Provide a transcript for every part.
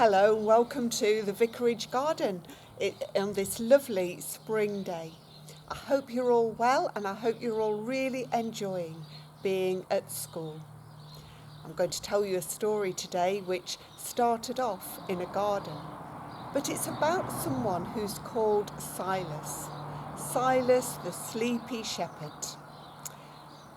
Hello and welcome to the Vicarage Garden on this lovely spring day. I hope you're all well and I hope you're all really enjoying being at school. I'm going to tell you a story today which started off in a garden, but it's about someone who's called Silas. Silas the sleepy shepherd.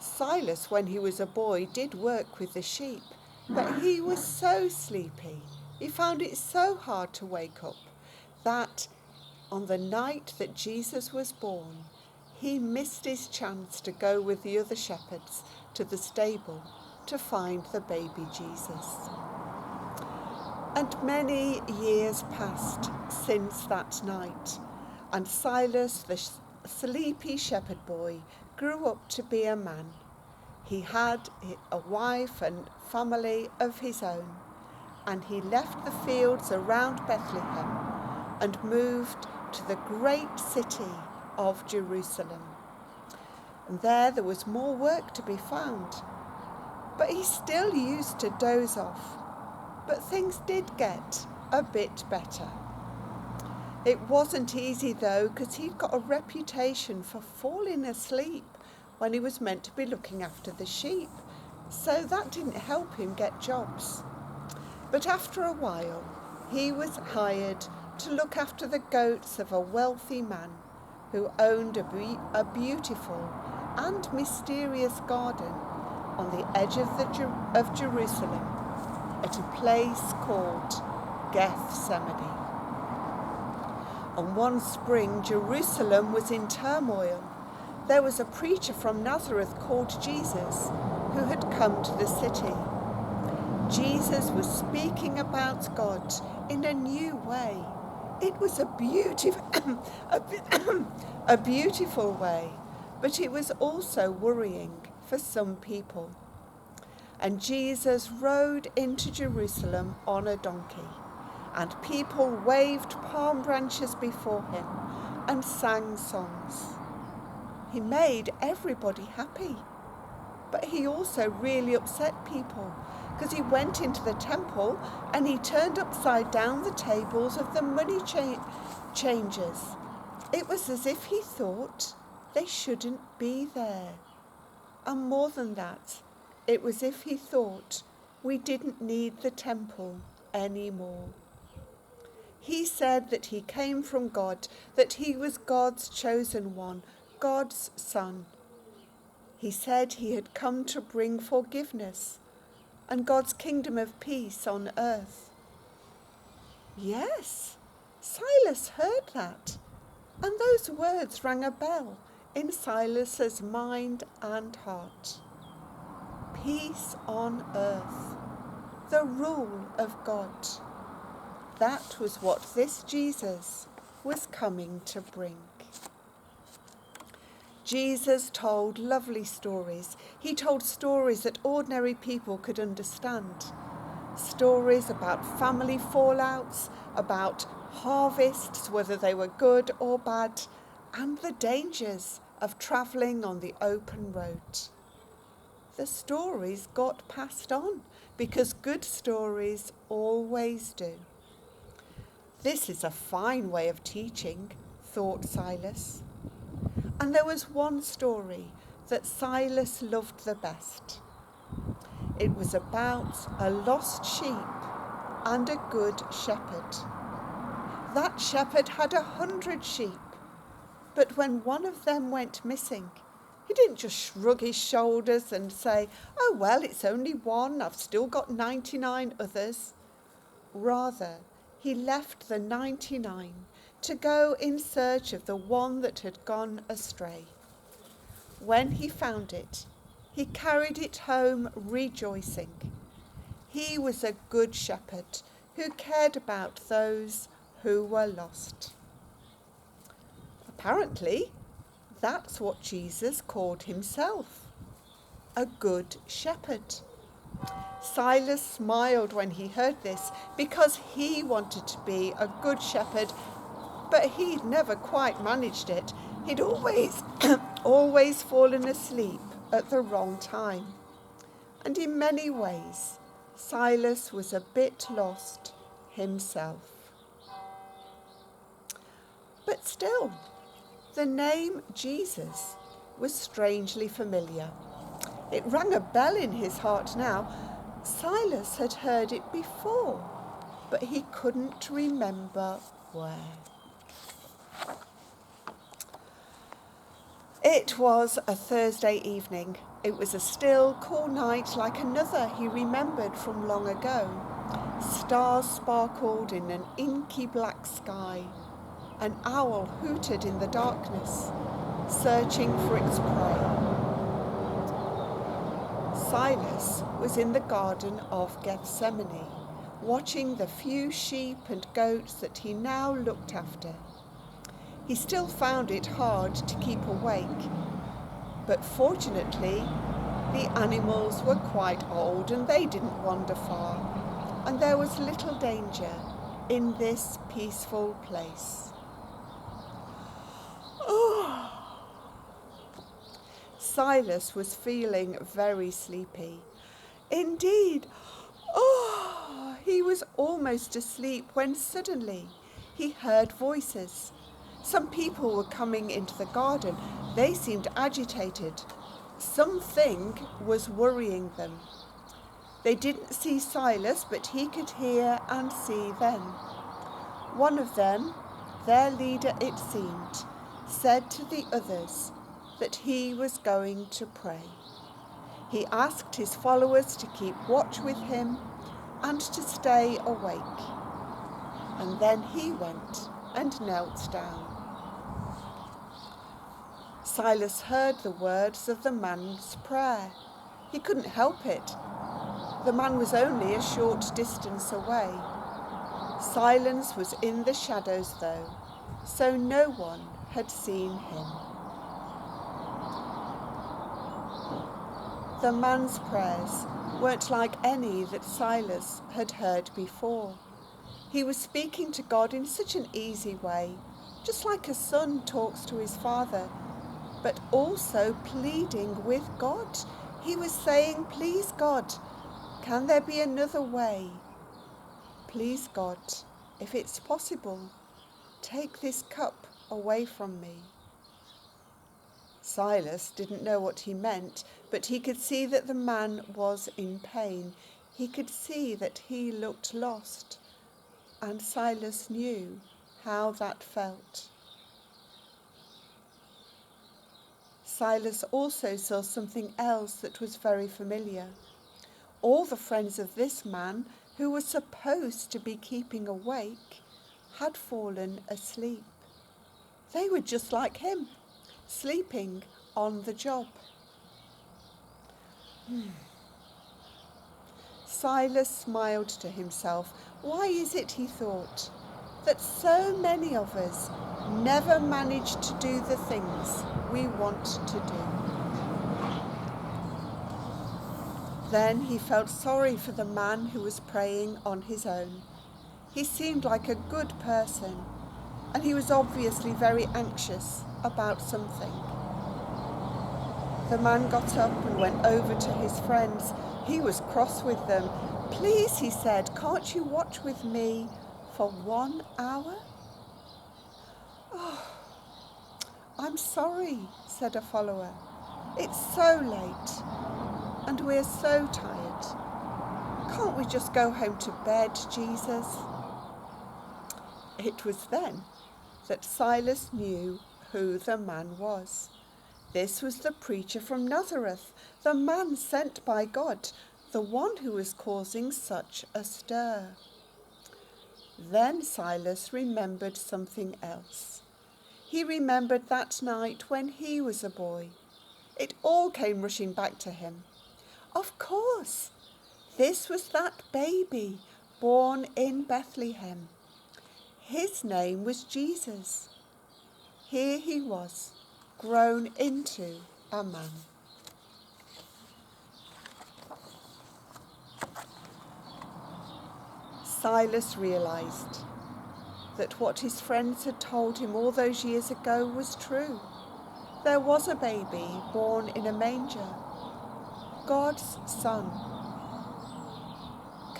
Silas, when he was a boy, did work with the sheep, but he was so sleepy. He found it so hard to wake up that on the night that Jesus was born, he missed his chance to go with the other shepherds to the stable to find the baby Jesus. And many years passed since that night, and Silas, the sleepy shepherd boy, grew up to be a man. He had a wife and family of his own, and he left the fields around Bethlehem and moved to the great city of Jerusalem. And there was more work to be found, but he still used to doze off. But things did get a bit better. It wasn't easy though, because he'd got a reputation for falling asleep when he was meant to be looking after the sheep, so that didn't help him get jobs. But after a while, he was hired to look after the goats of a wealthy man who owned a beautiful and mysterious garden on the edge of Jerusalem at a place called Gethsemane. And one spring, Jerusalem was in turmoil. There was a preacher from Nazareth called Jesus who had come to the city. Jesus was speaking about God in a new way. It was a beautiful way, but it was also worrying for some people. And Jesus rode into Jerusalem on a donkey, and people waved palm branches before him and sang songs. He made everybody happy, but he also really upset people, because he went into the temple and he turned upside down the tables of the money changers. It was as if he thought they shouldn't be there. And more than that, it was as if he thought we didn't need the temple anymore. He said that he came from God, that he was God's chosen one, God's son. He said he had come to bring forgiveness and God's kingdom of peace on earth. Yes, Silas heard that, and those words rang a bell in Silas's mind and heart. Peace on earth, the rule of God. That was what this Jesus was coming to bring. Jesus told lovely stories. He told stories that ordinary people could understand. Stories about family fallouts, about harvests, whether they were good or bad, and the dangers of travelling on the open road. The stories got passed on, because good stories always do. This is a fine way of teaching, thought Silas. And there was one story that Silas loved the best. It was about a lost sheep and a good shepherd. That shepherd had 100 sheep, but when one of them went missing, he didn't just shrug his shoulders and say, "Oh well, it's only one, I've still got 99 others." Rather, he left the 99 to go in search of the one that had gone astray. When he found it, he carried it home rejoicing. He was a good shepherd who cared about those who were lost. Apparently, that's what Jesus called himself, a good shepherd. Silas smiled when he heard this, because he wanted to be a good shepherd, but he'd never quite managed it. He'd always fallen asleep at the wrong time. And in many ways, Silas was a bit lost himself. But still, the name Jesus was strangely familiar. It rang a bell in his heart now. Silas had heard it before, but he couldn't remember where. It was a Thursday evening. It was a still, cool night like another he remembered from long ago. Stars sparkled in an inky black sky. An owl hooted in the darkness, searching for its prey. Silas was in the Garden of Gethsemane, watching the few sheep and goats that he now looked after. He still found it hard to keep awake, but fortunately the animals were quite old and they didn't wander far, and there was little danger in this peaceful place. Silas was feeling very sleepy. Indeed, he was almost asleep when suddenly he heard voices. Some people were coming into the garden. They seemed agitated. Something was worrying them. They didn't see Silas, but he could hear and see them. One of them, their leader it seemed, said to the others that he was going to pray. He asked his followers to keep watch with him and to stay awake. And then he went and knelt down. Silas heard the words of the man's prayer. He couldn't help it. The man was only a short distance away. Silence was in the shadows though, so no one had seen him. The man's prayers weren't like any that Silas had heard before. He was speaking to God in such an easy way, just like a son talks to his father, but also pleading with God. He was saying, "Please God, can there be another way? Please God, if it's possible, take this cup away from me." Silas didn't know what he meant, but he could see that the man was in pain. He could see that he looked lost, and Silas knew how that felt. Silas also saw something else that was very familiar. All the friends of this man, who was supposed to be keeping awake, had fallen asleep. They were just like him, sleeping on the job. Silas smiled to himself. Why is it, he thought, that so many of us never manage to do the things we want to do? Then he felt sorry for the man who was praying on his own. He seemed like a good person, and he was obviously very anxious about something. The man got up and went over to his friends. He was cross with them. "Please," he said, "can't you watch with me for 1 hour?" "Oh, I'm sorry," said a follower. "It's so late, and we're so tired. Can't we just go home to bed, Jesus?" It was then that Silas knew who the man was. This was the preacher from Nazareth, the man sent by God, the one who was causing such a stir. Then Silas remembered something else. He remembered that night when he was a boy. It all came rushing back to him. Of course, this was that baby born in Bethlehem. His name was Jesus. Here he was, grown into a man. Silas realised that what his friends had told him all those years ago was true. There was a baby born in a manger, God's son.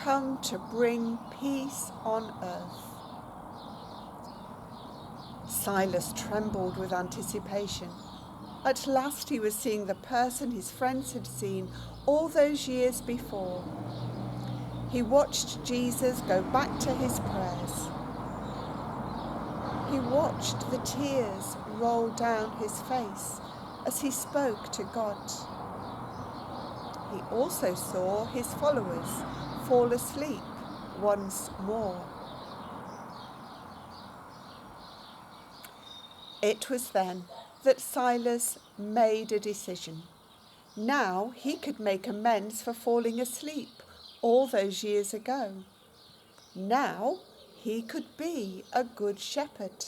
come to bring peace on earth. Silas trembled with anticipation. At last he was seeing the person his friends had seen all those years before. He watched Jesus go back to his prayers. He watched the tears roll down his face as he spoke to God. He also saw his followers fall asleep once more. It was then that Silas made a decision. Now he could make amends for falling asleep all those years ago. Now he could be a good shepherd.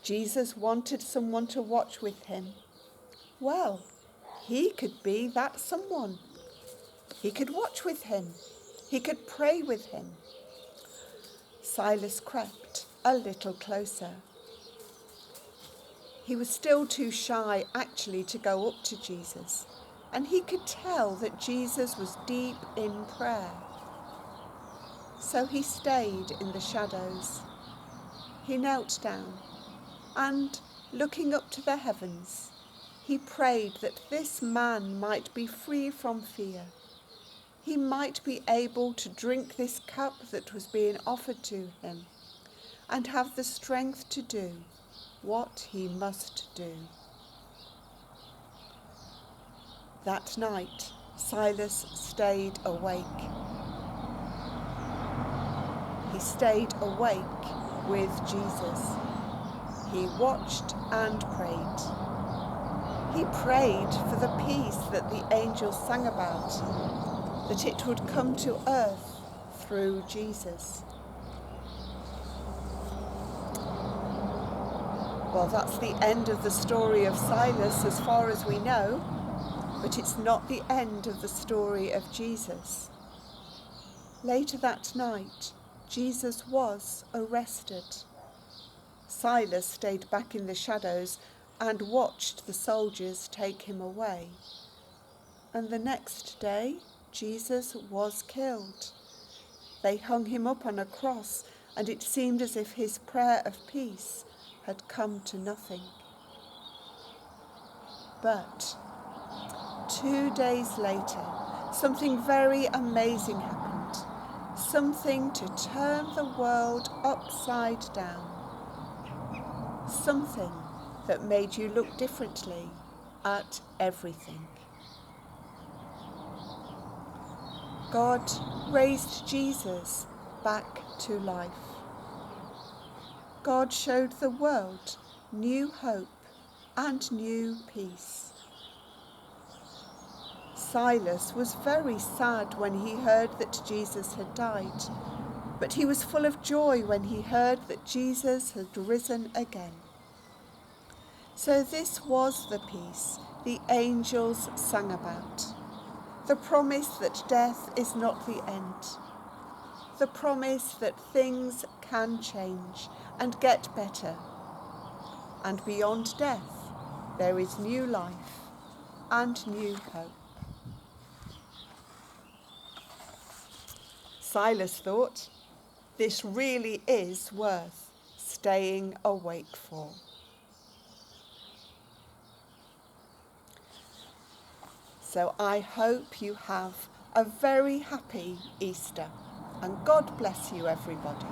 Jesus wanted someone to watch with him. Well, he could be that someone. He could watch with him. He could pray with him. Silas crept a little closer. He was still too shy actually to go up to Jesus, and he could tell that Jesus was deep in prayer. So he stayed in the shadows. He knelt down and, looking up to the heavens, he prayed that this man might be free from fear. He might be able to drink this cup that was being offered to him and have the strength to do what he must do. That night, Silas stayed awake. He stayed awake with Jesus. He watched and prayed. He prayed for the peace that the angels sang about, that it would come to earth through Jesus. Well, that's the end of the story of Silas as far as we know, but it's not the end of the story of Jesus. Later that night, Jesus was arrested. Silas stayed back in the shadows and watched the soldiers take him away. And the next day, Jesus was killed. They hung him up on a cross, and it seemed as if his prayer of peace had come to nothing. But 2 days later, something very amazing happened. Something to turn the world upside down. Something that made you look differently at everything. God raised Jesus back to life. God showed the world new hope and new peace. Silas was very sad when he heard that Jesus had died, but he was full of joy when he heard that Jesus had risen again. So this was the peace the angels sang about, the promise that death is not the end, the promise that things can change and get better, and beyond death there is new life and new hope. Silas thought, this really is worth staying awake for. So I hope you have a very happy Easter, and God bless you, everybody.